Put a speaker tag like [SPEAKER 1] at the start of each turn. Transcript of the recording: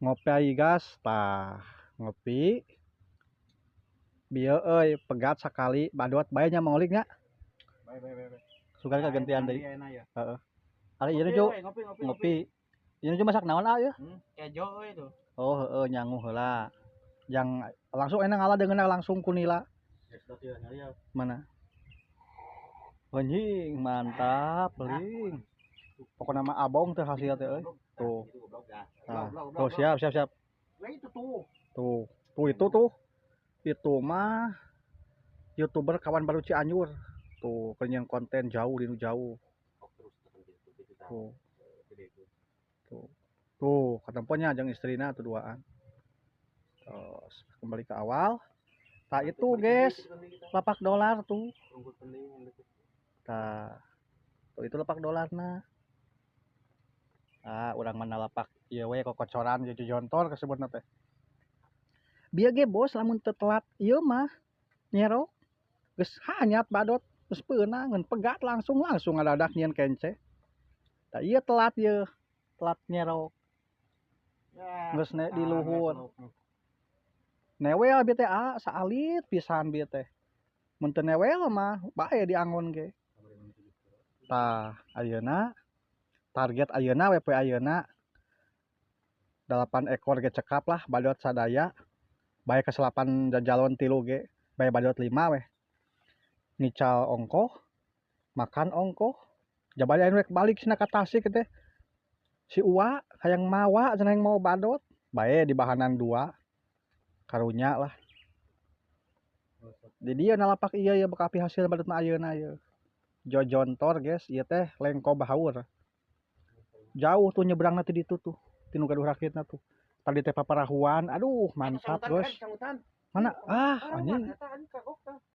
[SPEAKER 1] Ngopi ai gas tah ngopi bieu euy pegat sakali badot bae nya mangolik nya
[SPEAKER 2] Bae.
[SPEAKER 1] sugan kagantian deui
[SPEAKER 2] Enak ya.
[SPEAKER 1] heeh ari ieu
[SPEAKER 2] Ngopi
[SPEAKER 1] ju
[SPEAKER 2] we, ngopi.
[SPEAKER 1] ngopi ieu ju masak naon ah ieu
[SPEAKER 2] Kejo we itu.
[SPEAKER 1] oh heeh nyangu heula yang langsung enak ngalah deungeunna langsung ku nila mana anjing mantap peuling pokona mah abong teh hasil teh euy tuh nah tuh siap
[SPEAKER 2] We itu tuh.
[SPEAKER 1] tuh itu mah youtuber kawan baru Cianjur tuh pengen konten jauh dinu jauh tuh tuh tuh ketemponya jeung istrina tuh duaan terus kembali ke awal tak itu guys $8 tuh nah tuh itu $8 nah urang mana lapak ieu we kokocoran jeung jontor kasebutna teh bieu ge bos lamun teu telat ieu mah nyerok geus hanyat badot geus peunang ngan pegat langsung ngadadak nyieun kence da ieu telat nyerok geus di luhur newel bieu teh saalit pisan bieu teh mun teu newel mah bae diangon ge tah ayeuna target ayeuna WP ayeuna 8 ekor ge cekap lah badot sadaya bae keselapan jajalon 3 ge bae badot 5 weh nical ongkoh makan ongkoh jabari ayeuna rek balik cenah ka Tasik teh si Uwa hayang mawa cenah hayang mau badot bae di bahanan 2 karunya lah di dieu nalapak ieu bekapi hasil badut mah ayeuna ieu jojontor guys ieu teh lengko bahaur jauh tuh nyebrangna ti ditu tuh tinu gaduh rakitna tuh tadi teh paparahuan aduh mantap guys mana anjing